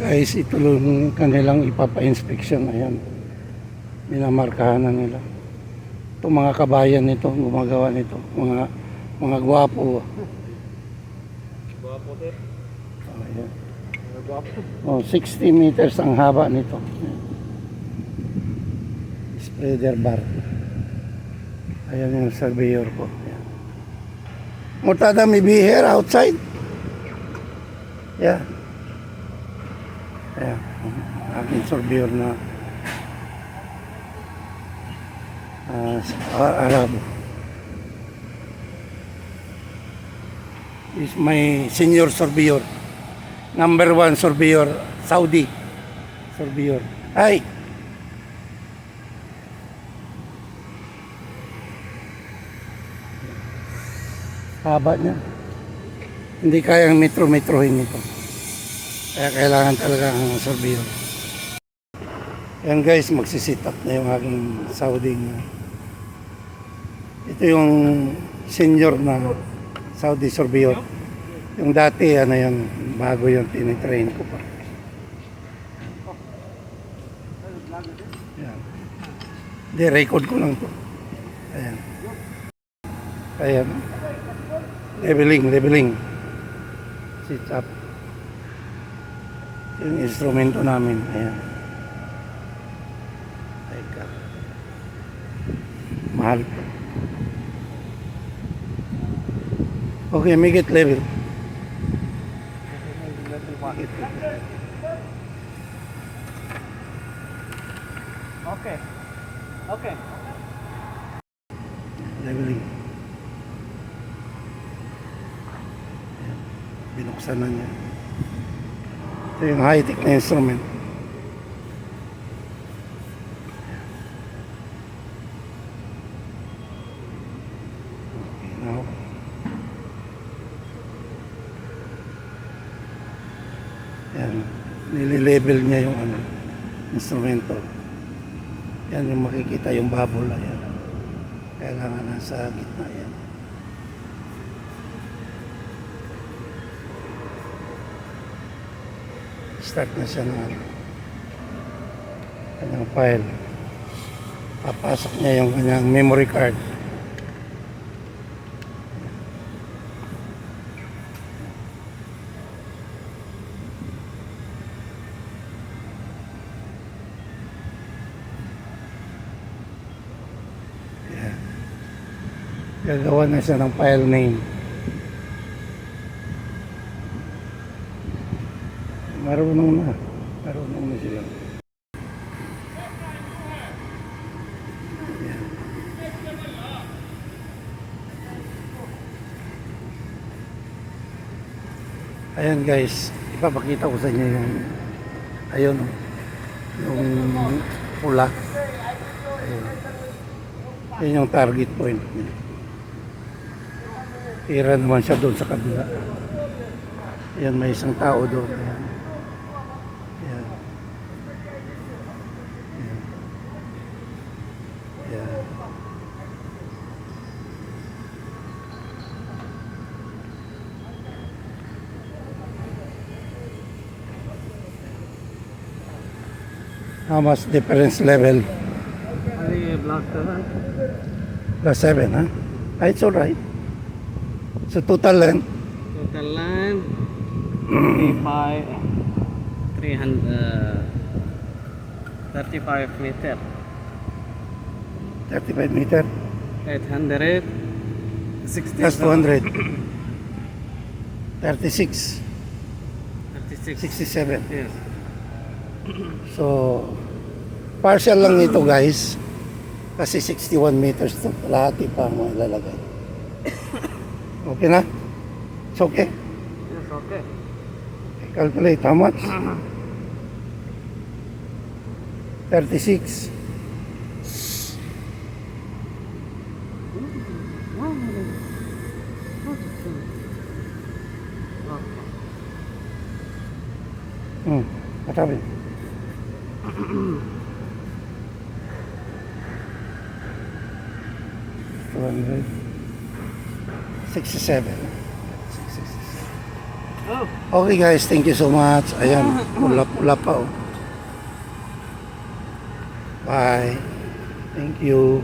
Guys, ito yung kanilang ipapa-inspection. Ayan, minamarkahan na nila. Itong mga kabayan nito, gumagawa nito. Mga gwapo. Gwapo din. Ayan. Mga gwapo. Oh, 60 meters ang haba nito. Spreader bar. Ayan yung surveyor ko. Ayan. Murtada, may be here outside? Yeah. Ayan. Aking surveyor na Arabo. Is my senior surveyor. Number 1 surveyor, Saudi surveyor. Ay! Haba niya. Hindi kayang metro-metrohin ito. Kaya kailangan talaga ang surveyor. Yan guys, magsisit up na yung aking Saudi. Ito yung senior na Saudi surveyor. Yung dati, ano yun, bago yung tinitrain ko pa. Yan. Hindi, record ko lang to. Ayan. Ayan. Leveling. Sit up. Yung instrumento namin. Ayan. Teka. Mahal. Okay, make it level. Okay. Leveling. Ayan. Binuksan na niya. Ito yung high-tech na instrument. Okay, now. Ayan. Nililabel niya yung instrumento. Yan yung makikita yung bubble. Ayan. Kailangan nasa gitna yan. Start na siya ng kanyang file. Papasok niya yung kanyang memory card. Yan. Gagawa na siya ng file name. Marunong na sila. Ayan. Ayan guys, ipapakita ko sa inyo yung ayun, yung pula. Ayun. Yan yung target point niya. Tira naman siya doon sa kabila. Ayan, may isang tao doon. Ayan. Ayan. Ayan. Ayan. How much difference level? Only block 7. Plus 7, huh? Ah, it's alright. So total length? Total length 35 meter. 35 meter? 860. Plus 200. 36. 36. 67. Yes. So, partial lang ito guys. Kasi 61 meters ito. Kalahati pa ang ilalagay. Okay na? It's okay? Yes, okay. Calculate how much? 36. Katabi. 267. Oh. Okay guys, thank you so much. Ayan, pula-pula pa oh. Bye. Thank you.